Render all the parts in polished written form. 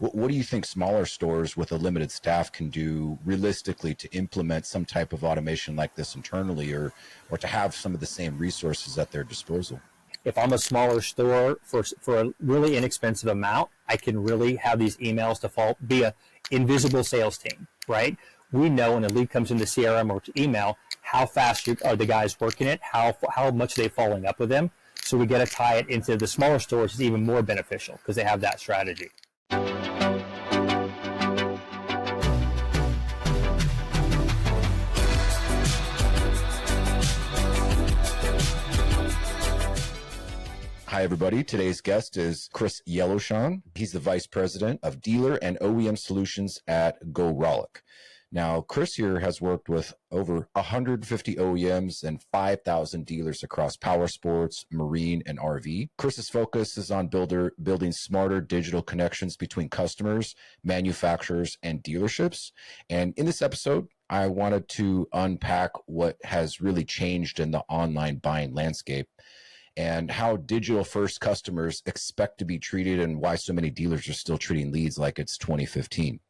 What do you think smaller stores with a limited staff can do realistically to implement some type of automation like this internally, or to have some of the same resources at their disposal? If I'm a smaller store for a really inexpensive amount, I can really have these emails default be a invisible sales team, right? We know when the lead comes into CRM or to email, how fast are the guys working it, how much are they following up with them. So we got to tie it into the smaller stores is even more beneficial because they have that strategy. Hi, everybody. Today's guest is Chris Yeloushan. He's the Vice President of Dealer and OEM Solutions at Rollick. Now, Chris here has worked with over 150 OEMs and 5,000 dealers across power sports, marine, and RV. Chris's focus is on building smarter digital connections between customers, manufacturers, and dealerships. And in this episode, I wanted to unpack what has really changed in the online buying landscape and how digital-first customers expect to be treated and why so many dealers are still treating leads like it's 2015.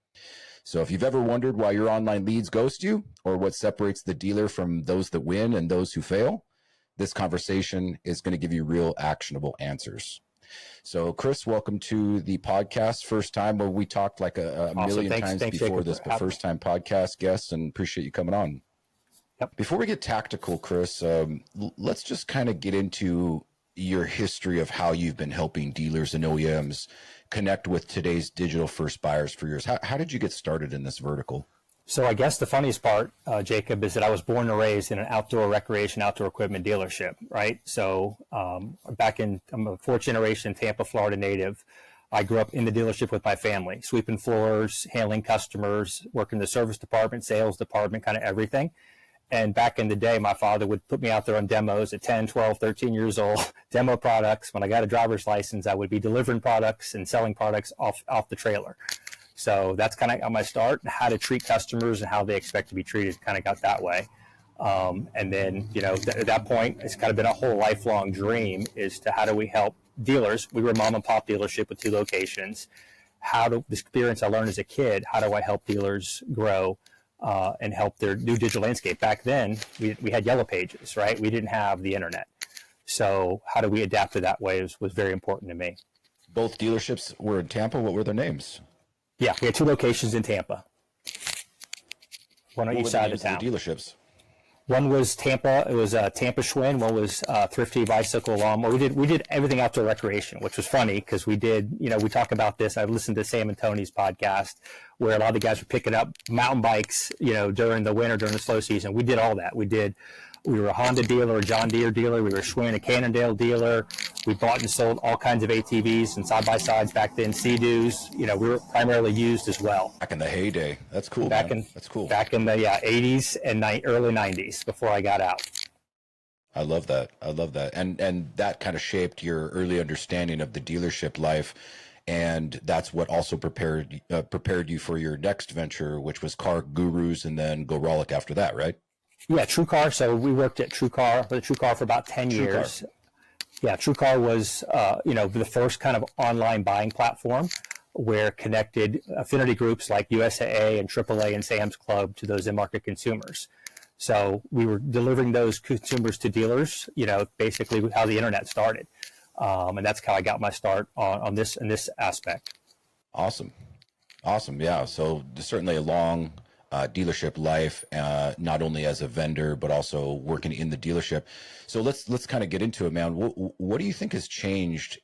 So if you've ever wondered why your online leads ghost you, or what separates the dealer from those that win and those who fail, this conversation is going to give you real actionable answers. So Chris, welcome to the podcast. First time, well, we talked like a million times before this, but first time podcast guest, and appreciate you coming on. Yep. Before we get tactical, Chris, let's just kind of get into your history of how you've been helping dealers and OEMs connect with today's digital-first buyers for years. How did you get started in this vertical? So I guess the funniest part, Jacob, is that I was born and raised in an outdoor recreation, outdoor equipment dealership, right? So I'm a fourth generation Tampa, Florida native. I grew up in the dealership with my family, sweeping floors, handling customers, working the service department, sales department, kind of everything. And back in the day, my father would put me out there on demos at 10, 12, 13 years old, demo products. When I got a driver's license, I would be delivering products and selling products off the trailer. So that's kind of got my start. How to treat customers and how they expect to be treated kind of got that way. And then, at that point, it's kind of been a whole lifelong dream is to how do we help dealers? We were a mom and pop dealership with 2 locations. The experience I learned as a kid, how do I help dealers grow? And help their new digital landscape. Back then, we had yellow pages, right? We didn't have the internet. So how do we adapt to that way was very important to me. Both dealerships were in Tampa. What were their names? Yeah, we had 2 locations in Tampa. One on each side of town. The dealerships? One was Tampa. It was Tampa Schwinn. One was Thrifty Bicycle Lawnmower. We did everything outdoor recreation, which was funny because we did, we talk about this. I listened to Sam and Tony's podcast where a lot of the guys were picking up mountain bikes, during the winter, during the slow season. We did all that. We were a Honda dealer, a John Deere dealer. We were a Schwinn, a Cannondale dealer. We bought and sold all kinds of ATVs and side-by-sides back then, Sea-Doos. We were primarily used as well. Back in the heyday. That's cool, That's cool. Back in the 80s and early 90s before I got out. I love that. And that kind of shaped your early understanding of the dealership life. And that's what also prepared you for your next venture, which was Car Gurus and then Rollick after that, right? Yeah, TrueCar. So we worked at TrueCar for about 10 years. Yeah, TrueCar was, the first kind of online buying platform where connected affinity groups like USAA and AAA and Sam's Club to those in-market consumers. So we were delivering those consumers to dealers, basically how the internet started. And that's how I got my start on this in this aspect. Awesome. Yeah. So certainly a long dealership life, not only as a vendor, but also working in the dealership. So let's kind of get into it, man. What do you think has changed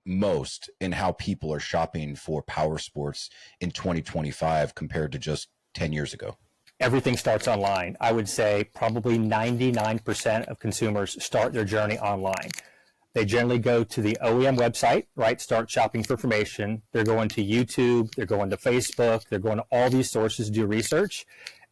most in how people are shopping for power sports in 2025 compared to just 10 years ago? Everything starts online. I would say probably 99% of consumers start their journey online. They generally go to the OEM website, right? Start shopping for information. They're going to YouTube. They're going to Facebook. They're going to all these sources to do research.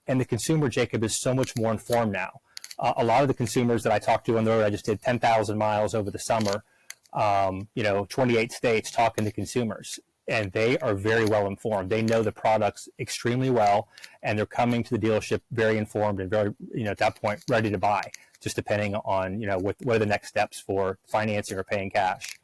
And the consumer, Jacob, is so much more informed now. A lot of the consumers that I talked to on the road, I just did 10,000 miles over the summer, 28 states talking to consumers. And they are very well informed. They know the products extremely well, and they're coming to the dealership very informed and very, at that point, ready to buy, just depending on, what are the next steps for financing or paying cash.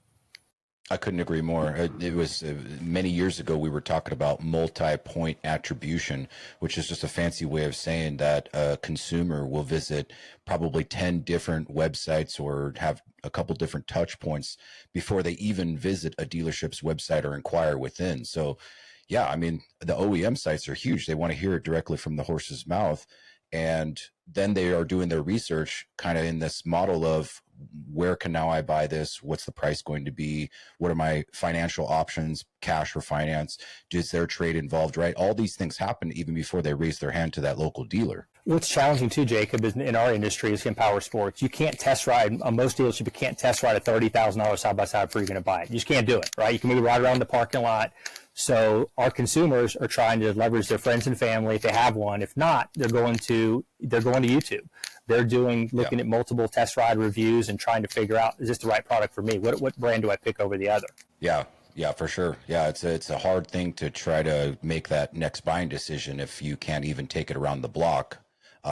I couldn't agree more. It was many years ago, we were talking about multi-point attribution, which is just a fancy way of saying that a consumer will visit probably 10 different websites or have a couple different touch points before they even visit a dealership's website or inquire within. So, yeah, I mean, the OEM sites are huge. They want to hear it directly from the horse's mouth. And then they are doing their research kind of in this model of where can now I buy this? What's the price going to be? What are my financial options, cash or finance? Is there trade involved, right? All these things happen even before they raise their hand to that local dealer. What's challenging too, Jacob, is in our industry is in power sports. You can't test ride, most dealerships, you can't test ride a $30,000 side by side before you're going to buy it. You just can't do it, right? You can maybe ride around the parking lot. So our consumers are trying to leverage their friends and family if they have one. If not, they're going to YouTube. They're looking at multiple test ride reviews and trying to figure out, is this the right product for me? What brand do I pick over the other? Yeah, for sure. Yeah, it's a hard thing to try to make that next buying decision if you can't even take it around the block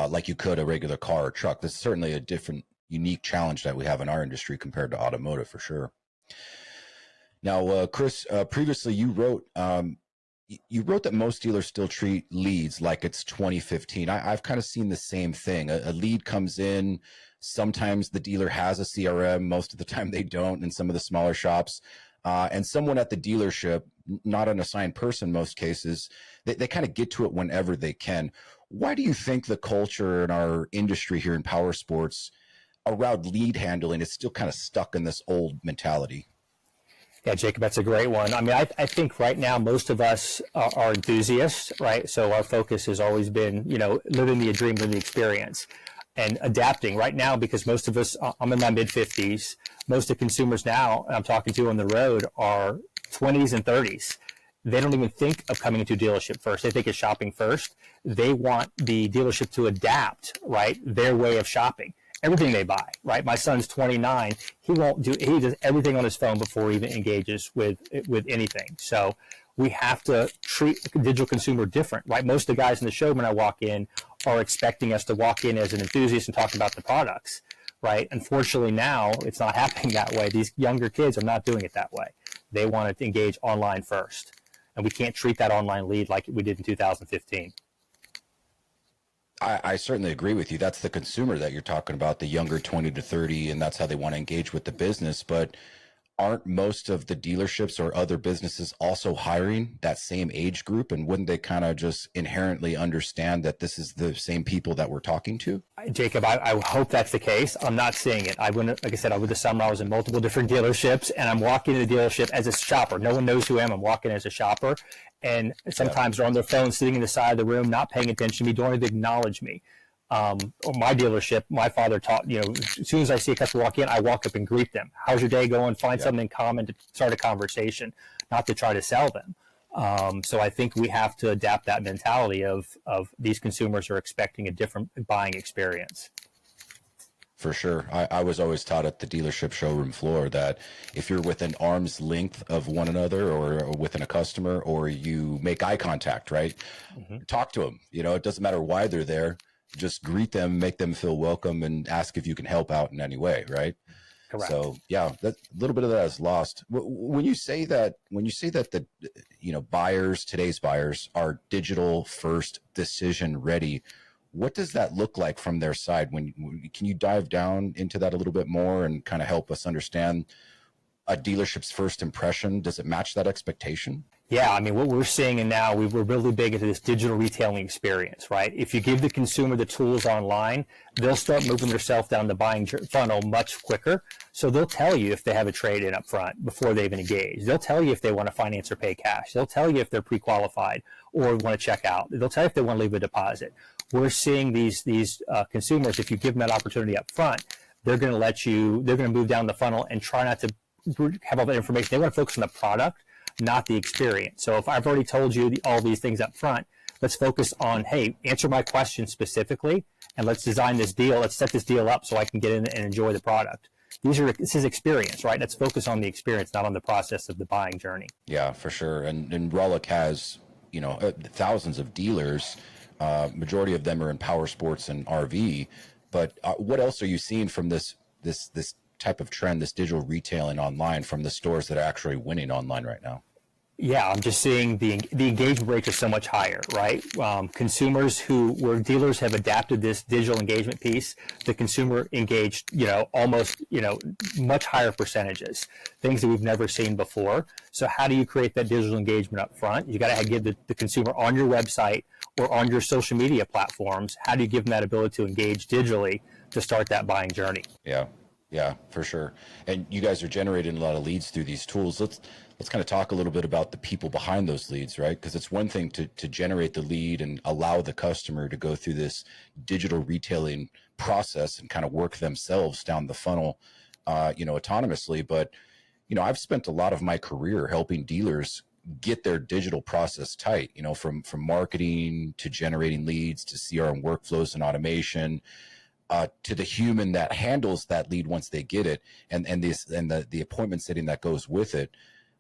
like you could a regular car or truck. This is certainly a different, unique challenge that we have in our industry compared to automotive, for sure. Now, Chris, previously you wrote that most dealers still treat leads like it's 2015. I've kind of seen the same thing. A lead comes in. Sometimes the dealer has a CRM. Most of the time they don't in some of the smaller shops. And someone at the dealership, not an assigned person in most cases, they kind of get to it whenever they can. Why do you think the culture in our industry here in power sports around lead handling is still kind of stuck in this old mentality? Yeah, Jacob, that's a great one. I mean, I think right now most of us are enthusiasts, right? So our focus has always been, living the dream, living the experience, and adapting right now because most of us, I'm in my mid-50s, most of the consumers now I'm talking to on the road are 20s and 30s. They don't even think of coming into a dealership first. They think of shopping first. They want the dealership to adapt, right, their way of shopping. Everything they buy, right? My son's 29. He does everything on his phone before he even engages with anything. So we have to treat the digital consumer different, right? Most of the guys in the show when I walk in are expecting us to walk in as an enthusiast and talk about the products, right? Unfortunately now it's not happening that way. These younger kids are not doing it that way. They want to engage online first. And we can't treat that online lead like we did in 2015. I certainly agree with you. That's the consumer that you're talking about, the younger 20 to 30, and that's how they want to engage with the business. But aren't most of the dealerships or other businesses also hiring that same age group? And wouldn't they kind of just inherently understand that this is the same people that we're talking to? Jacob, I hope that's the case. I'm not seeing it. Like I said, over the summer, I was in multiple different dealerships, and I'm walking in the dealership as a shopper. No one knows who I am. I'm walking as a shopper. And sometimes they're on their phone, sitting in the side of the room, not paying attention to me, don't even acknowledge me. Or my dealership, my father taught, as soon as I see a customer walk in, I walk up and greet them. How's your day going? Find something in common to start a conversation, not to try to sell them. So I think we have to adapt that mentality of these consumers are expecting a different buying experience. For sure. I was always taught at the dealership showroom floor that if you're within arm's length of one another or within a customer, or you make eye contact, right? Mm-hmm. Talk to them. It doesn't matter why they're there. Just greet them, make them feel welcome, and ask if you can help out in any way, right? Correct. So yeah, that a little bit of that is lost. When you say that the today's buyers are digital first, decision ready, what does that look like from their side? Can you dive down into that a little bit more and kind of help us understand a dealership's first impression? Does it match that expectation? Yeah, I mean, what we're seeing, and now we're really big into this digital retailing experience, right? If you give the consumer the tools online, they'll start moving themselves down the buying funnel much quicker. So they'll tell you if they have a trade-in up front before they even engage. They'll tell you if they want to finance or pay cash. They'll tell you if they're pre-qualified or want to check out. They'll tell you if they want to leave a deposit. We're seeing these consumers, if you give them that opportunity up front, they're going to move down the funnel and try not to have all that information. They want to focus on the product, not the experience. So if I've already told you all these things up front, let's focus on, hey, answer my question specifically, and let's design this deal. Let's set this deal up so I can get in and enjoy the product. This is experience, right? Let's focus on the experience, not on the process of the buying journey. Yeah, for sure. And Rollick has, thousands of dealers. Majority of them are in power sports and RV. But what else are you seeing from this type of trend, this digital retailing online, from the stores that are actually winning online right now? Yeah, I'm just seeing the engagement rates are so much higher, right? Consumers where dealers have adapted this digital engagement piece, the consumer engaged, almost, much higher percentages, things that we've never seen before. So how do you create that digital engagement up front? You got to give the consumer on your website or on your social media platforms. How do you give them that ability to engage digitally to start that buying journey? Yeah, for sure. And you guys are generating a lot of leads through these tools. Let's kind of talk a little bit about the people behind those leads, right? Because it's one thing to generate the lead and allow the customer to go through this digital retailing process and kind of work themselves down the funnel, autonomously. But, I've spent a lot of my career helping dealers get their digital process tight, from marketing to generating leads to CRM workflows and automation, to the human that handles that lead once they get it, and the appointment setting that goes with it.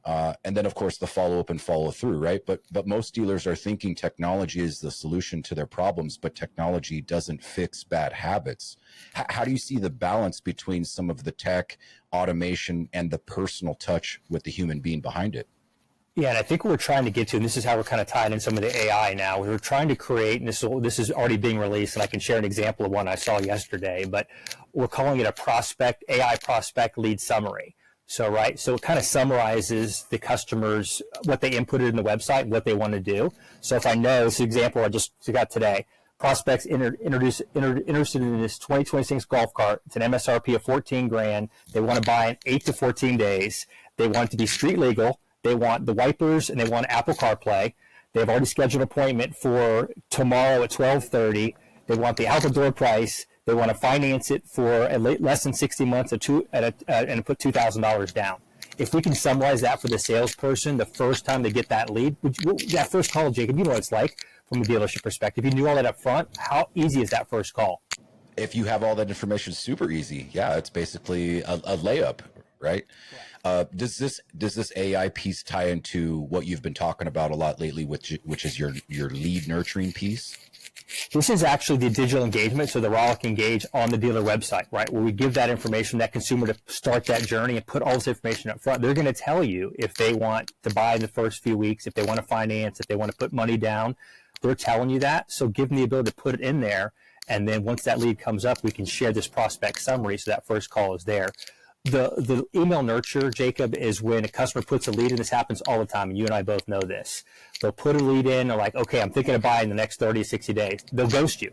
And then, of course, the follow-up and follow-through, right? But most dealers are thinking technology is the solution to their problems, but technology doesn't fix bad habits. How do you see the balance between some of the tech, automation, and the personal touch with the human being behind it? Yeah, and I think what we're trying to get to, and this is how we're kind of tied in some of the AI now, we're trying to create, and this is already being released, and I can share an example of one I saw yesterday, but we're calling it AI prospect lead summary. So it kind of summarizes the customers, what they inputted in the website, what they want to do. So if I know, this example I just got today, prospects interested in this 2026 golf cart. It's an MSRP of 14 grand. They want to buy in 8 to 14 days. They want it to be street legal. They want the wipers and they want Apple CarPlay. They've already scheduled an appointment for tomorrow at 12:30. They want the out the door price. They want to finance it for less than 60 months and put $2,000 down. If we can summarize that for the salesperson the first time they get that lead, that first call, Jacob, you know what it's like from a dealership perspective. If you knew all that up front, how easy is that first call? If you have all that information, super easy. Yeah, it's basically a layup, right? Does this AI piece tie into what you've been talking about a lot lately, which is your lead nurturing piece? This is actually the digital engagement, so the Rollick Engage on the dealer website, right, where we give that information, that consumer to start that journey and put all this information up front. They're going to tell you if they want to buy in the first few weeks, if they want to finance, if they want to put money down. They're telling you that, so give them the ability to put it in there, and then once that lead comes up, we can share this prospect summary so that first call is there. The email nurture, Jacob, is when a customer puts a lead in. This happens all the time, and you and I both know this. They'll put a lead in, they're like, okay, I'm thinking of buying in the next 30 to 60 days. They'll ghost you.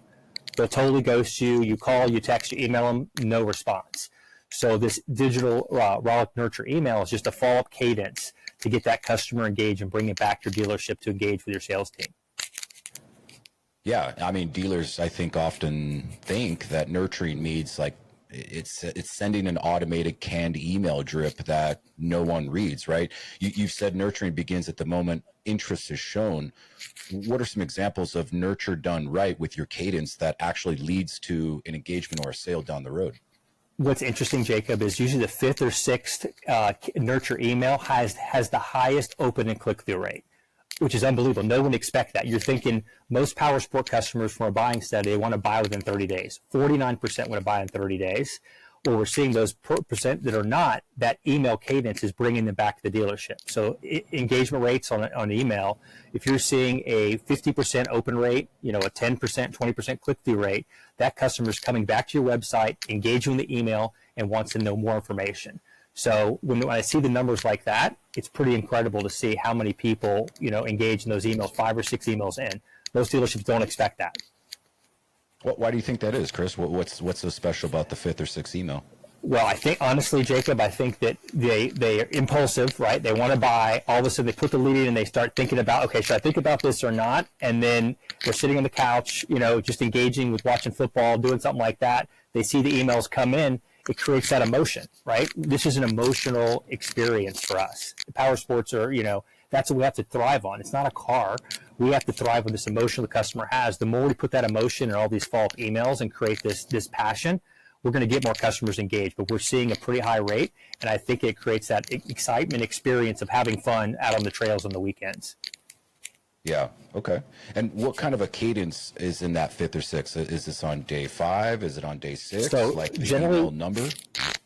They'll totally ghost you. You call, you text, you email them, no response. So this digital Rollick nurture email is just a follow-up cadence to get that customer engaged and bring it back to your dealership to engage with your sales team. Yeah, I mean, dealers, I think, often think that nurturing means like it's sending an automated canned email drip that no one reads, right? You've said nurturing begins at the moment interest is shown. What are some examples of nurture done right with your cadence that actually leads to an engagement or a sale down the road? What's interesting, Jacob, is usually the fifth or sixth nurture email has the highest open and click-through rate, which is unbelievable. No one expects that. You're thinking most power sport customers from a buying study, they want to buy within 30 days. 49% want to buy in 30 days. Or we're seeing those percent that are not, that email cadence is bringing them back to the dealership. So engagement rates on email, if you're seeing a 50% open rate, a 10%, 20% click-through rate, that customer is coming back to your website, engaging the email, and wants to know more information. So when I see the numbers like that, it's pretty incredible to see how many people, engage in those emails, 5 or 6 emails in. Most dealerships don't expect that. Why do you think that is, Chris? What's so special about the 5th or 6th email? Well, I think, honestly, Jacob, I think that they are impulsive, right? They want to buy. All of a sudden, they put the lead in and they start thinking about, okay, should I think about this or not? And then they're sitting on the couch, just engaging with watching football, doing something like that. They see the emails come in. It creates that emotion, right? This is an emotional experience for us. The power sports are, that's what we have to thrive on. It's not a car. We have to thrive on this emotion the customer has. The more we put that emotion in all these follow-up emails and create this passion, we're going to get more customers engaged. But we're seeing a pretty high rate, and I think it creates that excitement experience of having fun out on the trails on the weekends. Yeah. Okay. And what kind of a cadence is in that fifth or sixth? Is this on day 5? Is it on day 6? So Like the generally, email number?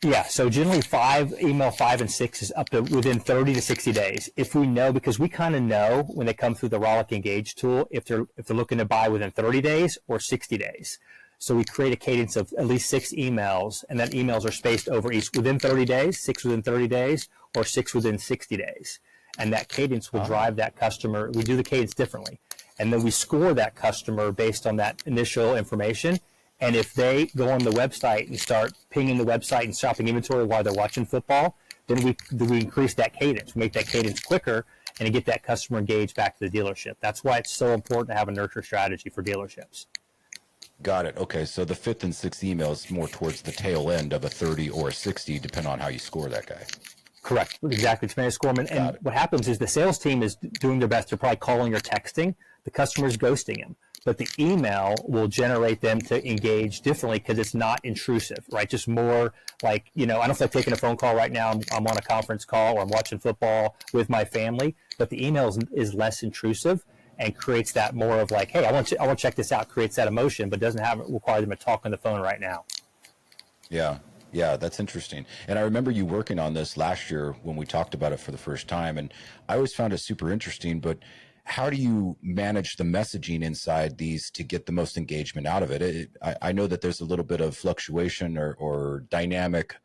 yeah, so generally email 5 and 6 is up to within 30 to 60 days. If we know, because we kind of know when they come through the Rollick Engage tool, if they're looking to buy within 30 days or 60 days. So we create a cadence of at least 6 emails, and then emails are spaced over each within 30 days, 6 within 30 days, or 6 within 60 days. And that cadence will drive that customer. We do the cadence differently. And then we score that customer based on that initial information. And if they go on the website and start pinging the website and shopping inventory while they're watching football, then we increase that cadence, make that cadence quicker, and get that customer engaged back to the dealership. That's why it's so important to have a nurture strategy for dealerships. Got it. Okay. So the fifth and sixth email is more towards the tail end of a 30 or a 60, depending on how you score that guy. Correct. Exactly. Tremendous scoreman. And what happens is the sales team is doing their best. They're probably calling or texting. The customer's ghosting him. But the email will generate them to engage differently because it's not intrusive, right? Just more like, I don't feel like taking a phone call right now. I'm on a conference call or I'm watching football with my family. But the email is less intrusive and creates that more of like, hey, I want to check this out, creates that emotion, but doesn't require them to talk on the phone right now. Yeah. Yeah, that's interesting. And I remember you working on this last year when we talked about it for the first time. And I always found it super interesting. But how do you manage the messaging inside these to get the most engagement out of it? I know that there's a little bit of fluctuation or dynamic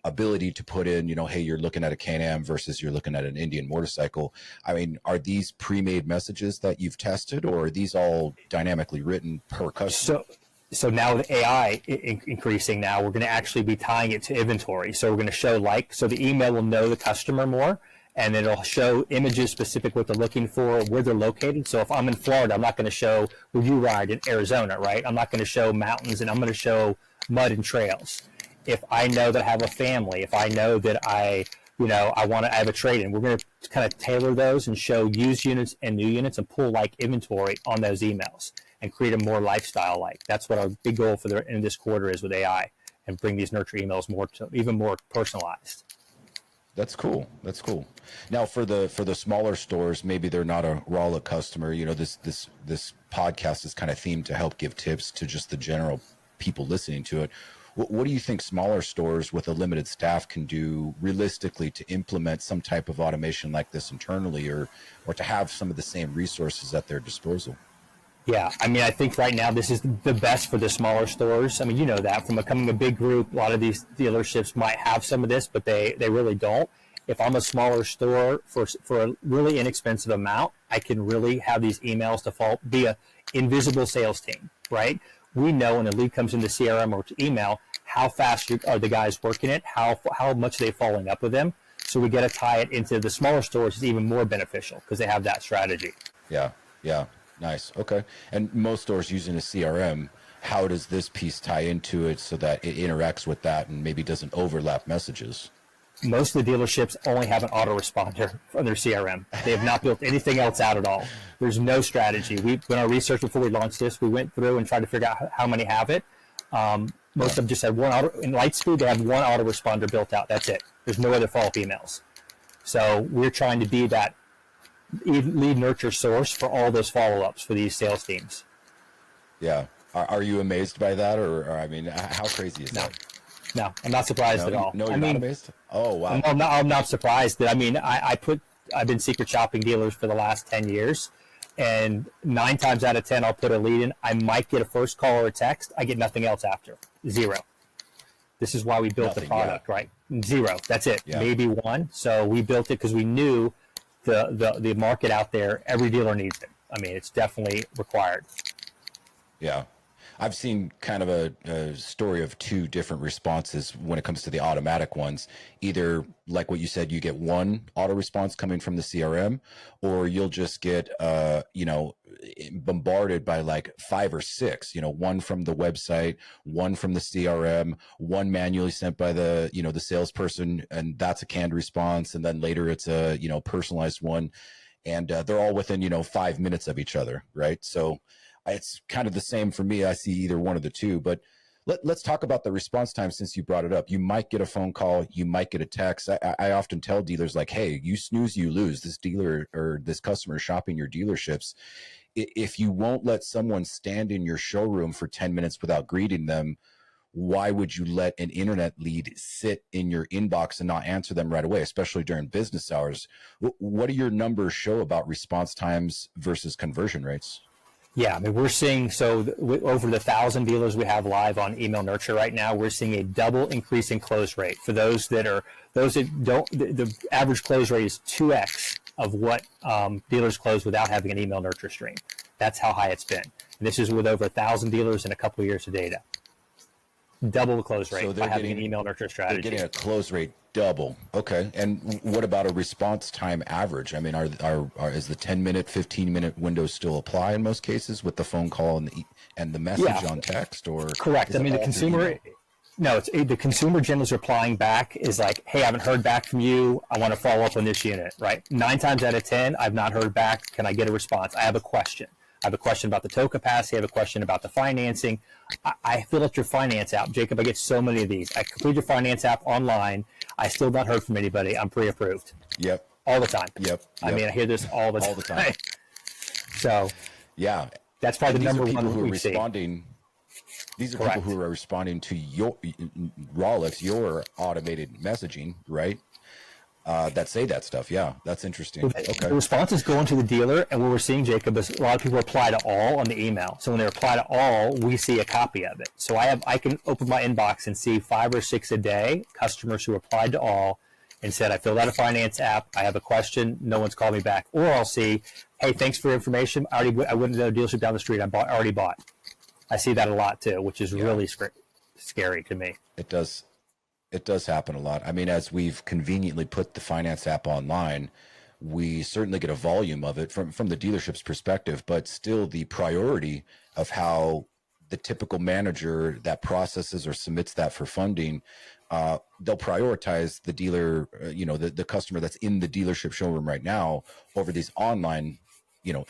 ability to put in, hey, you're looking at a Can-Am versus you're looking at an Indian motorcycle. I mean, are these pre-made messages that you've tested, or are these all dynamically written per customer? So now with AI increasing now, we're going to actually be tying it to inventory. So we're going to show so the email will know the customer more, and it'll show images specific what they're looking for, where they're located. So if I'm in Florida, I'm not going to show where you ride in Arizona, right? I'm not going to show mountains, and I'm going to show mud and trails. If I know that I have a family, if I know that I have a trade-in, we're going to kind of tailor those and show used units and new units and pull like inventory on those emails and create a more lifestyle-like. That's what our big goal for the end of this quarter is with AI, and bring these nurture emails even more personalized. That's cool. That's cool. Now for the smaller stores, maybe they're not a Rollick customer. This podcast is kind of themed to help give tips to just the general people listening to it. What do you think smaller stores with a limited staff can do realistically to implement some type of automation like this internally, or to have some of the same resources at their disposal? Yeah, I mean, I think right now this is the best for the smaller stores. I mean, you know that from becoming a big group, a lot of these dealerships might have some of this, but they really don't. If I'm a smaller store for a really inexpensive amount, I can really have these emails be a invisible sales team, right? We know when the lead comes into CRM or to email, how fast are the guys working it, how much are they following up with them. So we got to tie it into the smaller stores is even more beneficial because they have that strategy. Yeah. Nice. Okay. And most stores using a CRM, how does this piece tie into it so that it interacts with that and maybe doesn't overlap messages? Most of the dealerships only have an autoresponder on their CRM. They have not built anything else out at all. There's no strategy. When our research before we launched this, we went through and tried to figure out how many have it. Most of them just had one in Lightspeed. They have one autoresponder built out. That's it. There's no other follow-up emails. So we're trying to be that lead nurture source for all those follow-ups for these sales teams. Yeah. Are you amazed by that, or I mean, how crazy is that? No, I'm not surprised at all. No, you're not amazed? Oh, wow. I'm not surprised that. I mean, I've been secret shopping dealers for the last 10 years, and 9 times out of 10, I'll put a lead in. I might get a first call or a text. I get nothing else after. 0. This is why we built the product, right? 0. That's it. Yeah. Maybe 1. So we built it because we knew the market out there, every dealer needs it. I mean, it's definitely required. Yeah. I've seen kind of a story of 2 different responses when it comes to the automatic ones. Either, like what you said, you get one auto response coming from the CRM, or you'll just get, bombarded by like 5 or 6, one from the website, one from the CRM, one manually sent by the salesperson, and that's a canned response. And then later it's a, personalized one, and they're all within, 5 minutes of each other. Right. So it's kind of the same for me. I see either one of the 2, but Let's talk about the response time since you brought it up. You might get a phone call, you might get a text. I often tell dealers like, hey, you snooze, you lose. This dealer or this customer shopping your dealerships. If you won't let someone stand in your showroom for 10 minutes without greeting them, why would you let an internet lead sit in your inbox and not answer them right away, especially during business hours? What do your numbers show about response times versus conversion rates? Yeah, I mean, we're seeing, over the 1,000 dealers we have live on email nurture right now, we're seeing a double increase in close rate. For those that don't, the average close rate is 2x of what dealers close without having an email nurture stream. That's how high it's been. And this is with over 1,000 dealers and a couple of years of data. Double the close rate by having an email nurture strategy. They're getting a close rate double. Okay. And what about a response time average? I mean, is the 10-minute, 15-minute window still apply in most cases with the phone call and the message on text? Or correct. I mean, the consumer. No, the consumer generally is replying back is like, hey, I haven't heard back from you. I want to follow up on this unit, right? 9 times out of 10, I've not heard back. Can I get a response? I have a question. I have a question about the tow capacity. I have a question about the financing. I fill out your finance app. Jacob, I get so many of these. I complete your finance app online. I still not heard from anybody. I'm pre-approved. Yep. All the time. Yep. I mean, I hear this all the time. So, yeah, that's probably the number one who are we've responding. These are Correct. people who are responding to your Rollick's, your automated messaging, right? That say that stuff. Yeah, that's interesting. Okay. The responses go into the dealer, and what we're seeing, Jacob, is a lot of people reply to all on the email. So when they reply to all, we see a copy of it. So I can open my inbox and see 5 or 6 a day customers who replied to all and said, I filled out a finance app. I have a question. No one's called me back. Or I'll see, hey, thanks for your information. I went to the dealership down the street. I already bought. I see that a lot too, which is really scary to me. It does happen a lot. I mean, as we've conveniently put the finance app online, we certainly get a volume of it from the dealership's perspective, but still the priority of how the typical manager that processes or submits that for funding, they'll prioritize the dealer, the customer that's in the dealership showroom right now over these online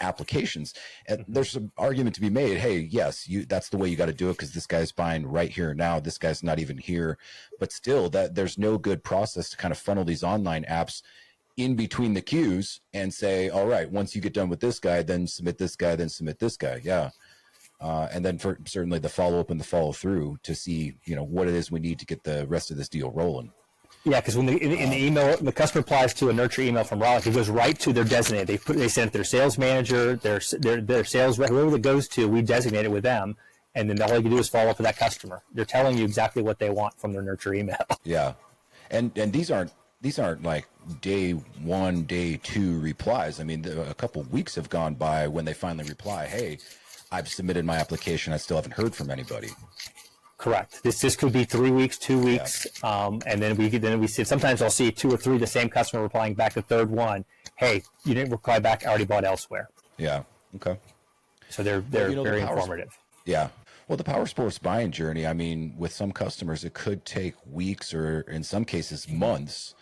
applications. And there's an argument to be made. Hey, yes, that's the way you got to do it because this guy's buying right here now. This guy's not even here. But still, that there's no good process to kind of funnel these online apps in between the queues and say, all right, once you get done with this guy, then submit this guy, then submit this guy. Yeah. And then for certainly the follow up and the follow through to see, what it is we need to get the rest of this deal rolling. Yeah, because when in the email, the customer applies to a nurture email from Rollick, it goes right to their designated. They send it to their sales manager, their sales rep, whoever it goes to, we designate it with them, and then all you can do is follow up with that customer. They're telling you exactly what they want from their nurture email. Yeah, and these aren't like day 1, day 2 replies. I mean, a couple of weeks have gone by when they finally reply, hey, I've submitted my application. I still haven't heard from anybody. Correct. This could be 3 weeks, 2 weeks, and then we see. Sometimes I'll see 2 or 3 the same customer replying back the third one. Hey, you didn't reply back. I already bought elsewhere. Yeah. Okay. So they're very informative. Yeah. Well, the power sports buying journey. I mean, with some customers, it could take weeks or in some cases months.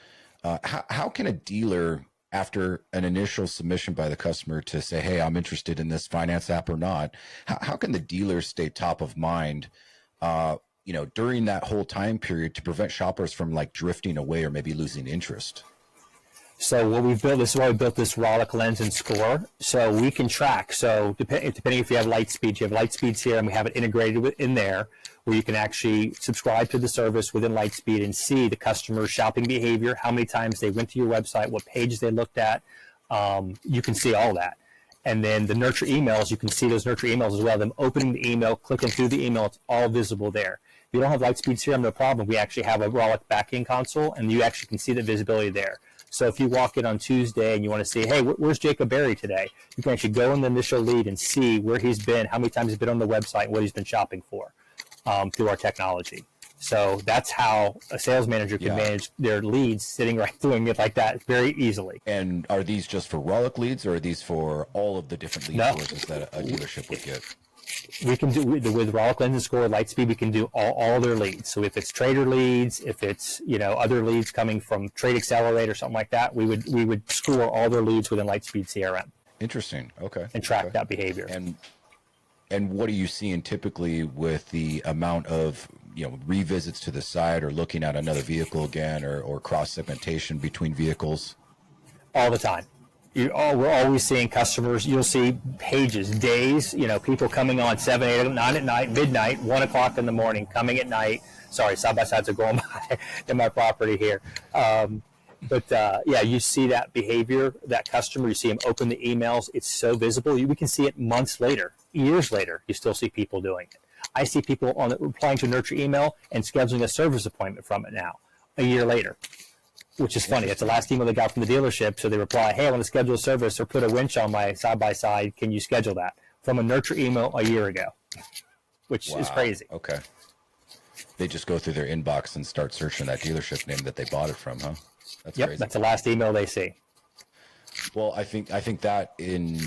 How can a dealer, after an initial submission by the customer to say, hey, I'm interested in this finance app or not, how can the dealer stay top of mind? During that whole time period to prevent shoppers from like drifting away or maybe losing interest? So what we've built, this is why we built this Rollick Lens and Score. So we can track. So depending if you have Lightspeed, you have Lightspeed here, and we have it integrated in there where you can actually subscribe to the service within Lightspeed and see the customer's shopping behavior, how many times they went to your website, what pages they looked at. You can see all that. And then the nurture emails, you can see those nurture emails as well. Them opening the email, clicking through the email, it's all visible there. If you don't have Lightspeed CRM, no problem. We actually have a Rollick backend console, and you actually can see the visibility there. So if you walk in on Tuesday and you want to see, hey, where's Jacob Berry today? You can actually go in the initial lead and see where he's been, how many times he's been on the website, and what he's been shopping for through our technology. So that's how a sales manager can manage their leads, sitting right doing it like that very easily. And are these just for Rollick leads, or are these for all of the different lead sources that a dealership would get? We can do with Rollick Lens and Score, Lightspeed. We can do all their leads. So if it's trader leads, if it's other leads coming from Trade Accelerate or something like that, we would score all their leads within Lightspeed CRM. Interesting. Okay. And track that behavior. And what are you seeing typically with the amount of, revisits to the site or looking at another vehicle again, or cross segmentation between vehicles? All the time. We're always seeing customers. You'll see pages, days, people coming on 7, 8, 9 at night, midnight, 1 o'clock in the morning, coming at night. Sorry, side-by-sides are going by in my property here. You see that behavior, that customer. You see them open the emails. It's so visible. We can see it months later, years later. You still see people doing it. I see people replying to a nurture email and scheduling a service appointment from it now, a year later, which is funny. It's the last email they got from the dealership. So they reply, hey, I want to schedule a service or put a winch on my side-by-side. Can you schedule that? From a nurture email a year ago, which is crazy. Okay. They just go through their inbox and start searching that dealership name that they bought it from, huh? That's crazy. That's the last email they see. Well, I think that in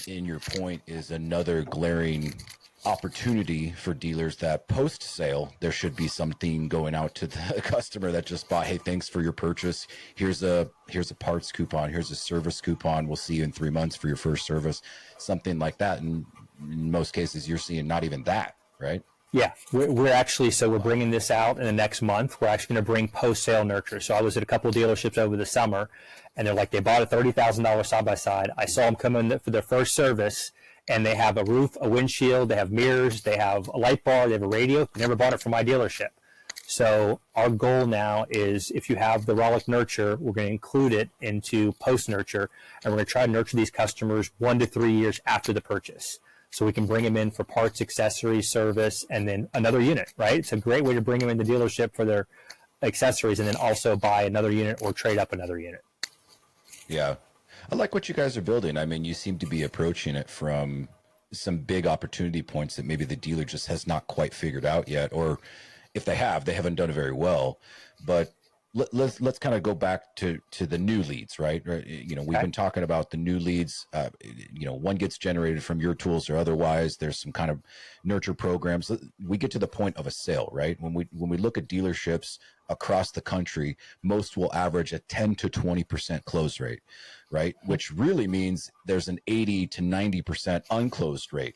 your point is another glaring opportunity for dealers that post sale there should be something going out to the customer that just bought. Hey, thanks for your purchase. Here's a parts coupon. Here's a service coupon. We'll see you in 3 months for your first service. Something like that. And in most cases, you're seeing not even that, right? Yeah, we're actually, so we're bringing this out in the next month. We're actually going to bring post-sale nurture. So I was at a couple of dealerships over the summer, and they're like, they bought a $30,000 side-by-side. I saw them come in for their first service, and they have a roof, a windshield, they have mirrors, they have a light bar, they have a radio. They never bought it from my dealership. So our goal now is, if you have the Rollick nurture, we're going to include it into post-nurture, and we're going to try to nurture these customers 1 to 3 years after the purchase. So we can bring them in for parts, accessories, service, and then another unit, right? It's a great way to bring them in the dealership for their accessories and then also buy another unit or trade up another unit. Yeah. I like what you guys are building. I mean, you seem to be approaching it from some big opportunity points that maybe the dealer just has not quite figured out yet, or if they have, they haven't done it very well. But let's kind of go back to the new leads, right? We've been talking about the new leads. One gets generated from your tools or otherwise. There's some kind of nurture programs. We get to the point of a sale, right? When we look at dealerships across the country, most will average a 10 to 20% close rate, right? Which really means there's an 80 to 90% unclosed rate.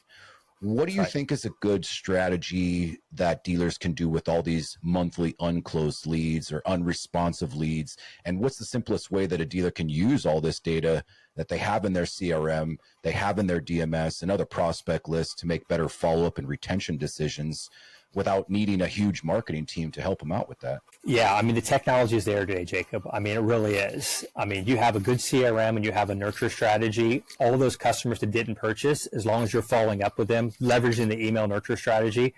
What do you think is a good strategy that dealers can do with all these monthly unclosed leads or unresponsive leads? And what's the simplest way that a dealer can use all this data that they have in their CRM, they have in their DMS and other prospect lists to make better follow-up and retention decisions without needing a huge marketing team to help them out with that? Yeah, I mean, the technology is there today, Jacob. I mean, it really is. I mean, you have a good CRM and you have a nurture strategy. All of those customers that didn't purchase, as long as you're following up with them, leveraging the email nurture strategy.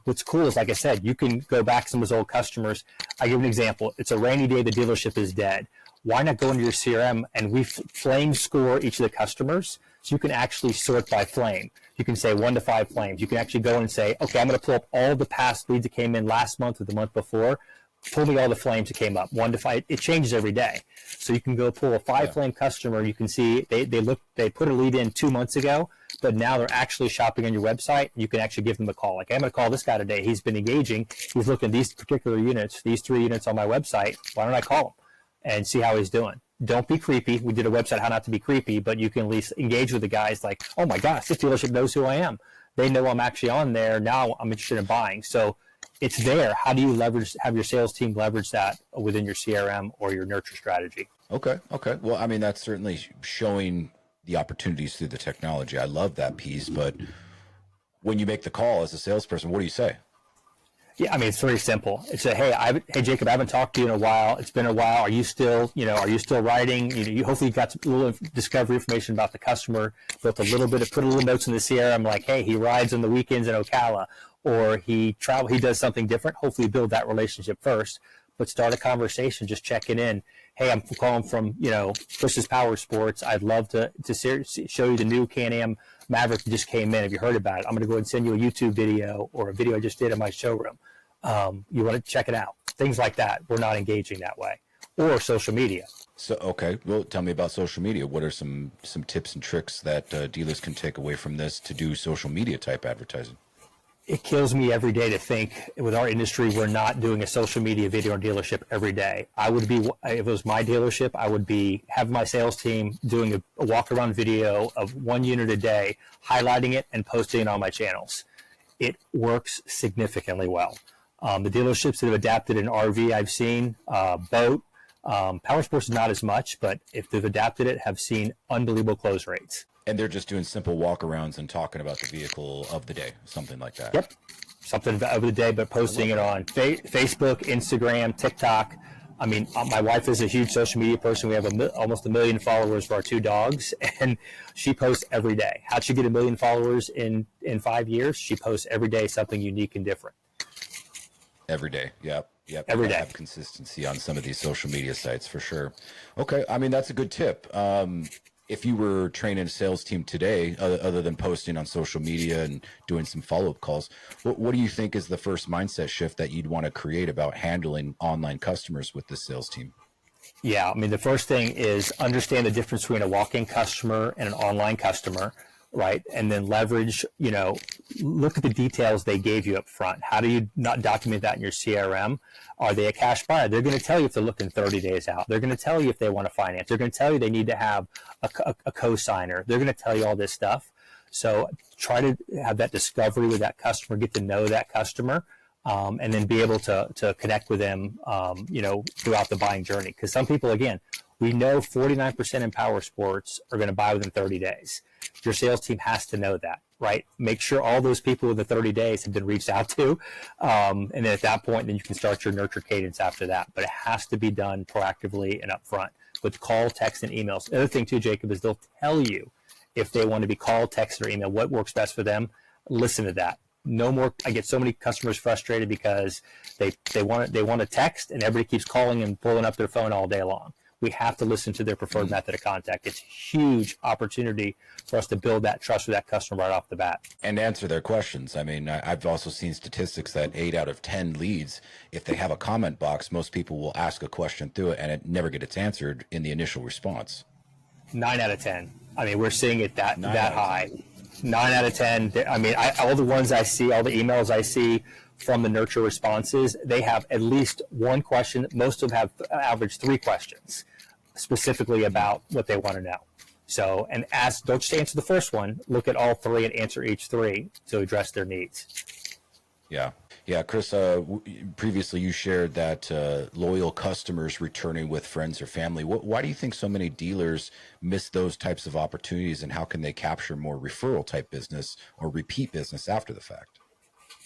What's cool is, like I said, you can go back to some of those old customers. I give an example. It's a rainy day. The dealership is dead. Why not go into your CRM and we flame score each of the customers? So you can actually sort by flame. You can say 1 to 5 flames. You can actually go in and say, okay, I'm going to pull up all the past leads that came in last month or the month before. Pull me all the flames that came up, 1 to 5. It changes every day. So you can go pull a 5-flame customer. You can see they put a lead in 2 months ago, but now they're actually shopping on your website. You can actually give them a call. Like, I'm going to call this guy today. He's been engaging. He's looking at these particular units, these 3 units on my website. Why don't I call him and see how he's doing? Don't be creepy. We did a website, how not to be creepy, but you can at least engage with the guys like, oh my gosh, this dealership knows who I am. They know I'm actually on there. Now I'm interested in buying. So it's there. How do you have your sales team leverage that within your CRM or your nurture strategy? Okay. Well, I mean, that's certainly showing the opportunities through the technology. I love that piece. But when you make the call as a salesperson, what do you say? Yeah, I mean, it's very simple. It's hey, Jacob, I haven't talked to you in a while. It's been a while. Are you still writing? You hopefully got some little discovery information about the customer. Put a little notes in the CRM like, hey, he rides on the weekends in Ocala, or he does something different. Hopefully build that relationship first, but start a conversation, just checking in. Hey, I'm calling from, Chris's Power Sports. I'd love to show you the new Can-Am Maverick that just came in. Have you heard about it? I'm going to go ahead and send you a YouTube video or a video I just did in my showroom. You want to check it out. Things like that. We're not engaging that way. Or social media. So, okay. Well, tell me about social media. What are some tips and tricks that dealers can take away from this to do social media type advertising? It kills me every day to think with our industry, we're not doing a social media video on dealership every day. I would be, if it was my dealership, I would be, have my sales team doing a walk around video of one unit a day, highlighting it and posting it on my channels. It works significantly well. The dealerships that have adapted in RV, I've seen, boat, power sports not as much, but if they've adapted it, have seen unbelievable close rates. And they're just doing simple walkarounds and talking about the vehicle of the day, something like that. Yep. Something of the day, but posting it on Facebook, Instagram, TikTok. I mean, my wife is a huge social media person. We have almost 1 million followers for our 2 dogs, and she posts every day. How'd she get 1 million followers in 5 years? She posts every day something unique and different. Every day. Yep. Every day. Have consistency on some of these social media sites for sure. Okay. I mean, that's a good tip. If you were training a sales team today, other than posting on social media and doing some follow-up calls, what do you think is the first mindset shift that you'd want to create about handling online customers with the sales team? Yeah, I mean, the first thing is understand the difference between a walk-in customer and an online customer, right? And then leverage, look at the details they gave you up front. How do you not document that in your CRM? Are they a cash buyer? They're going to tell you if they're looking 30 days out. They're going to tell you if they want to finance. They're going to tell you they need to have a co-signer. They're going to tell you all this stuff. So try to have that discovery with that customer, get to know that customer, and then be able to connect with them, throughout the buying journey. Because some people, again, we know 49% in power sports are going to buy within 30 days. Your sales team has to know that, right? Make sure all those people within 30 days have been reached out to. And then at that point, then you can start your nurture cadence after that. But it has to be done proactively and upfront with call, text, and emails. The other thing too, Jacob, is they'll tell you if they want to be called, text, or email, what works best for them. Listen to that. No more. I get so many customers frustrated because they want to text and everybody keeps calling and pulling up their phone all day long. We have to listen to their preferred method of contact. It's a huge opportunity for us to build that trust with that customer right off the bat. And answer their questions. I mean, I've also seen statistics that 8 out of 10 leads, if they have a comment box, most people will ask a question through it and it never gets answered in the initial response. 9 out of 10. I mean, we're seeing it that high. 9 out of 10. I mean, all the ones I see, all the emails I see from the nurture responses, they have at least one question. Most of them have average 3 questions specifically about what they want to know. So, and don't just answer the first one, look at all 3 and answer each 3 to address their needs. Yeah, Chris, previously you shared that loyal customers returning with friends or family. Why do you think so many dealers miss those types of opportunities, and how can they capture more referral type business or repeat business after the fact?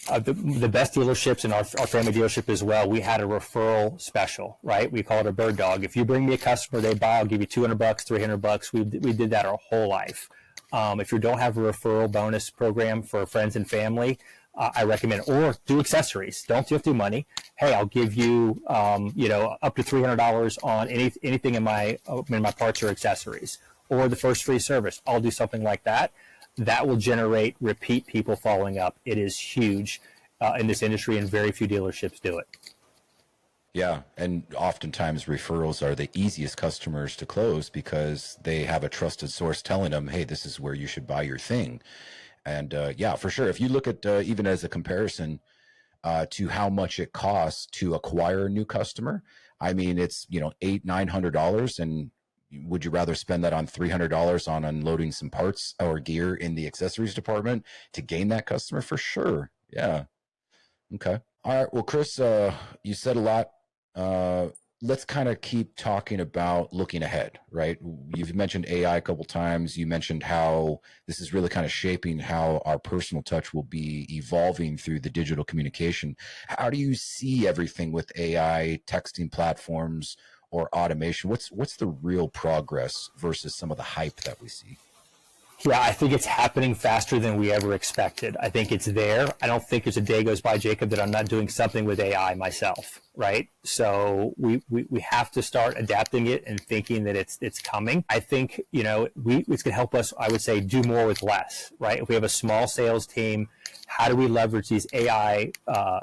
The best dealerships and our family dealership as well, we had a referral special, right? We call it a bird dog. If you bring me a customer, they buy, I'll give you $200, $300. We did that our whole life. If you don't have a referral bonus program for friends and family, I recommend, or do accessories. Don't have to do money. Hey, I'll give you, up to $300 on anything in my parts or accessories, or the first free service. I'll do something like that. That will generate repeat people following up. It is huge in this industry, and very few dealerships do it. Yeah, and oftentimes referrals are the easiest customers to close because they have a trusted source telling them, hey, this is where you should buy your thing. And yeah, for sure. If you look at even as a comparison to how much it costs to acquire a new customer, I mean, it's, $800-900, and would you rather spend that on $300 on unloading some parts or gear in the accessories department to gain that customer? For sure. Yeah. Okay. All right. Well, Chris, you said a lot. Let's kind of keep talking about looking ahead, right? You've mentioned AI a couple times. You mentioned how this is really kind of shaping how our personal touch will be evolving through the digital communication. How do you see everything with AI, texting platforms, or automation? What's the real progress versus some of the hype that we see? Yeah, I think it's happening faster than we ever expected. I think it's there. I don't think there's a day goes by, Jacob, that I'm not doing something with AI myself, right? So we have to start adapting it and thinking that it's coming. I think, it's going to help us, I would say, do more with less, right? If we have a small sales team, how do we leverage these AI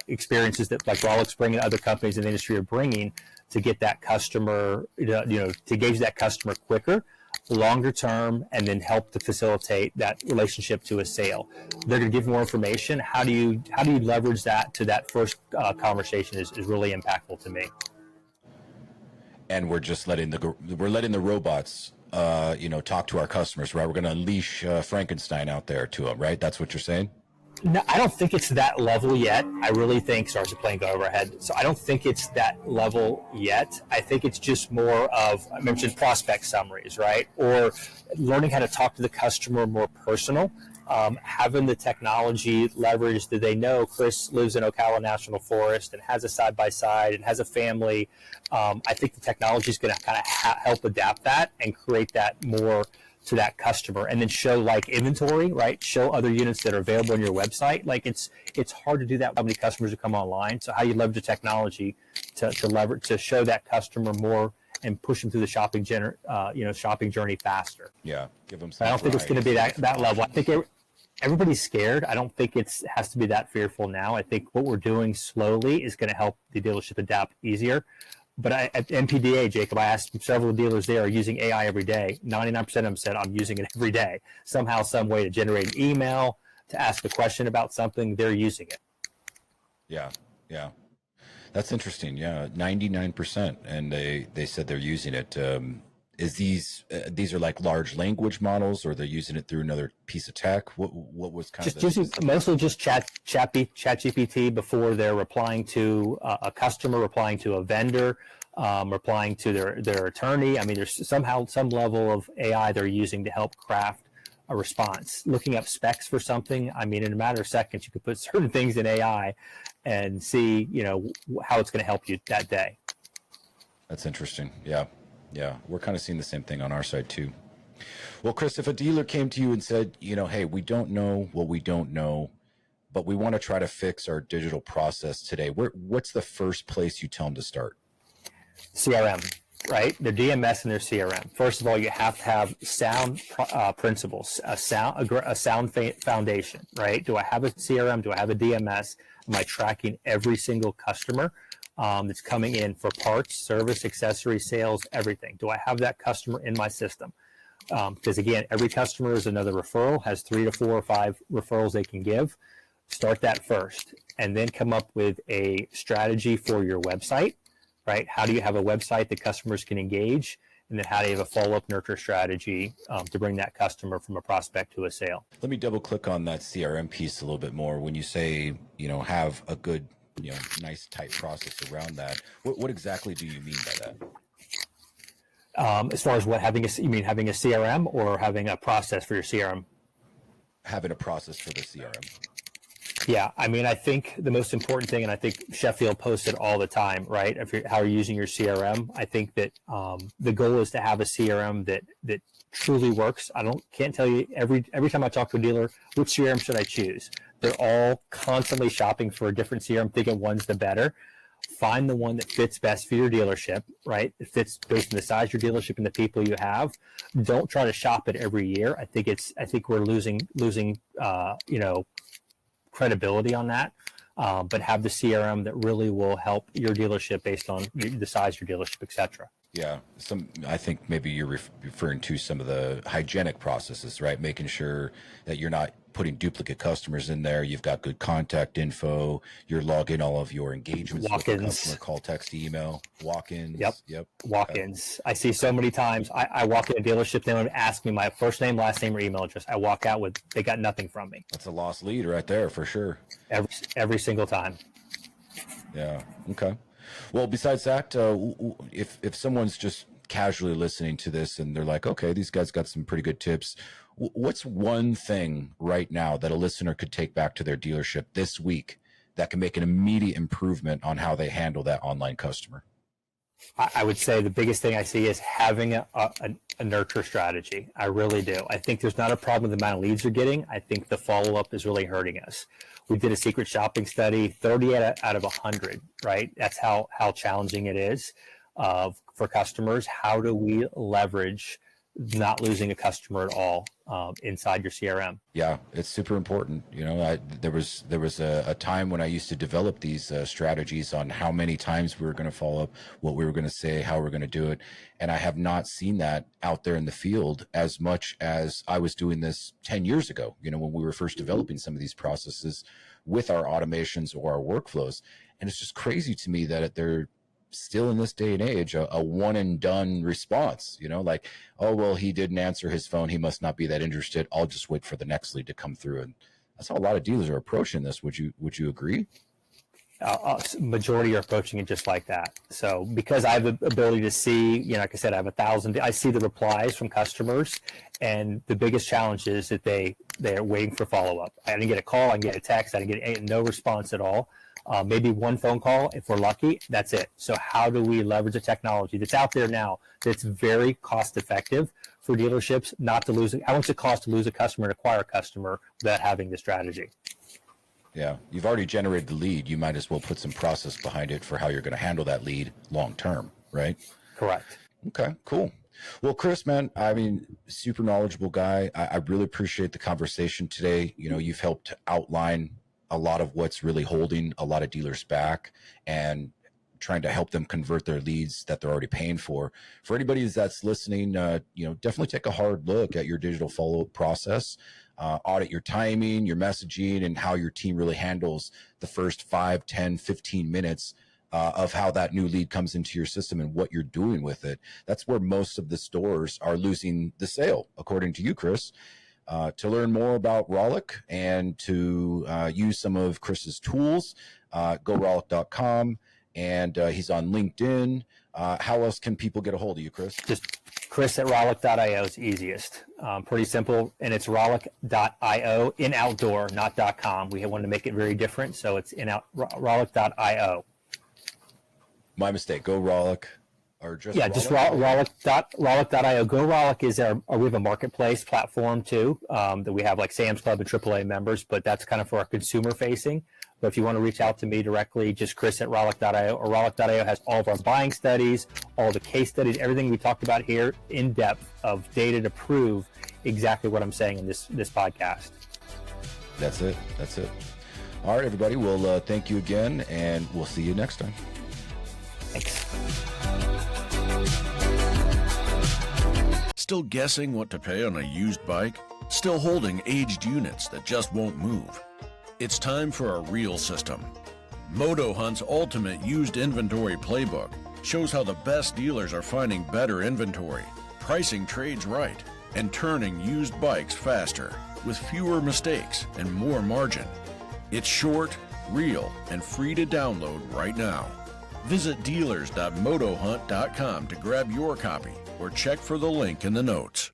experiences that like Rollick's bringing, other companies in the industry are bringing, to get that customer, to gauge that customer quicker, longer term, and then help to facilitate that relationship to a sale. They're going to give more information. How do you leverage that to that first conversation is really impactful to me. And we're just letting the robots talk to our customers, right? We're going to unleash Frankenstein out there to them, right? That's what you're saying? No, I don't think it's that level yet. I really think, sorry, the plane go overhead. So I don't think it's that level yet. I think it's just more of, I mentioned prospect summaries, right? Or learning how to talk to the customer more personal. Having the technology leverage that they know Chris lives in Ocala National Forest and has a side-by-side and has a family. I think the technology is going to kind of help adapt that and create that more to that customer, and then show like inventory, right? Show other units that are available on your website. Like it's hard to do that with how many customers who come online. So how you leverage the technology to show that customer more and push them through the shopping journey faster. Yeah, give them. I don't think it's going to be that level. I think everybody's scared. I don't think it has to be that fearful now. I think what we're doing slowly is going to help the dealership adapt easier. But at NPDA, Jacob, I asked several dealers there are using AI every day. 99% of them said, I'm using it every day. Somehow, some way to generate an email, to ask a question about something, they're using it. Yeah. That's interesting. Yeah, 99%. And they said they're using it. Is these are like large language models, or they're using it through another piece of tech? What was kind of mostly just ChatGPT before they're replying to a customer, replying to a vendor, replying to their attorney. I mean, there's some level of AI they're using to help craft a response. Looking up specs for something, I mean, in a matter of seconds, you could put certain things in AI and see, how it's going to help you that day. That's interesting. Yeah, we're kind of seeing the same thing on our side too. Well, Chris, if a dealer came to you and said, hey, we don't know what we don't know, but we want to try to fix our digital process today, what's the first place you tell them to start? CRM, right? Their DMS and their CRM. First of all, you have to have sound principles, a sound foundation, right? Do I have a CRM? Do I have a DMS? Am I tracking every single customer that's coming in for parts, service, accessory, sales, everything? Do I have that customer in my system? Because again, every customer is another referral, has 3 to 4 or 5 referrals they can give. Start that first, and then come up with a strategy for your website, right? How do you have a website that customers can engage? And then how do you have a follow-up nurture strategy to bring that customer from a prospect to a sale? Let me double click on that CRM piece a little bit more. When you say, have a good, nice tight process around that, what exactly do you mean by that? As far as you mean having a CRM or having a process for your CRM? Having a process for the CRM. Yeah, I mean, I think the most important thing, and I think Sheffield posts it all the time, right? How you're using your CRM. I think that the goal is to have a CRM that truly works. Can't tell you every time I talk to a dealer, which CRM should I choose? They're all constantly shopping for a different CRM, thinking one's the better. Find the one that fits best for your dealership, right? It fits based on the size of your dealership and the people you have. Don't try to shop it every year. I think we're losing credibility on that. But have the CRM that really will help your dealership based on the size of your dealership, etc. Yeah, I think maybe you're referring to some of the hygienic processes, right? Making sure that you're not putting duplicate customers in there. You've got good contact info. You're logging all of your engagements with the customer, call, text, email, walk-ins. Yep. Walk-ins. I see so many times. I walk in a dealership, they don't ask me my first name, last name, or email address. I walk out with, they got nothing from me. That's a lost lead right there for sure. Every single time. Yeah. Okay. Well, besides that, if someone's just casually listening to this and they're like, okay, these guys got some pretty good tips, what's one thing right now that a listener could take back to their dealership this week that can make an immediate improvement on how they handle that online customer? I would say the biggest thing I see is having a nurture strategy. I really do. I think there's not a problem with the amount of leads you're getting. I think the follow-up is really hurting us. We did a secret shopping study, 30 out of 100, right? That's how challenging it is for customers. How do we leverage not losing a customer at all? inside your CRM. Yeah, it's super important. There was a time when I used to develop these strategies on how many times we were going to follow up, what we were going to say, how we're going to do it. And I have not seen that out there in the field as much as I was doing this 10 years ago, when we were first developing some of these processes with our automations or our workflows. And it's just crazy to me that they're still in this day and age, a one and done response, like, oh, well, he didn't answer his phone, he must not be that interested, I'll just wait for the next lead to come through. And that's how a lot of dealers are approaching this. Would you agree? Majority are approaching it just like that. So because I have the ability to see, like I said, I have 1,000, I see the replies from customers, and the biggest challenge is that they're waiting for follow-up. I didn't get a call, I didn't get a text, I didn't get no response at all. Maybe one phone call, if we're lucky, that's it. So how do we leverage the technology that's out there now that's very cost effective for dealerships not to lose it? How much it costs to lose a customer and acquire a customer without having the strategy? Yeah, you've already generated the lead. You might as well put some process behind it for how you're going to handle that lead long term, right? Correct. Okay, cool. Well, Chris, man, super knowledgeable guy. I really appreciate the conversation today. You've helped outline a lot of what's really holding a lot of dealers back and trying to help them convert their leads that they're already paying for. For anybody that's listening, definitely take a hard look at your digital follow-up process. Audit your timing, your messaging, and how your team really handles the first 5, 10, 15 minutes of how that new lead comes into your system and what you're doing with it. That's where most of the stores are losing the sale, according to you, Chris. To learn more about Rollick and to use some of Chris's tools, go rollick.com, and he's on LinkedIn. How else can people get a hold of you, Chris? Just Chris at rollick.io is easiest. Pretty simple, and it's rollick.io in outdoor, not .com. We wanted to make it very different, so it's rollick.io. My mistake. Go Rollick. Or just Rollick? Just rollick.io. Go Rollick is we have a marketplace platform too, that we have like Sam's Club and AAA members, but that's kind of for our consumer facing. But if you want to reach out to me directly, just Chris at rollick.io, or rollick.io has all of our buying studies, all the case studies, everything we talked about here in depth of data to prove exactly what I'm saying in this podcast. That's it. All right, everybody. Well, thank you again, and we'll see you next time. Thanks. Still guessing what to pay on a used bike? Still holding aged units that just won't move? It's time for a real system. Moto Hunt's ultimate used inventory playbook shows how the best dealers are finding better inventory, pricing trades right, and turning used bikes faster with fewer mistakes and more margin. It's short, real, and free to download right now. Visit dealers.motohunt.com to grab your copy or check for the link in the notes.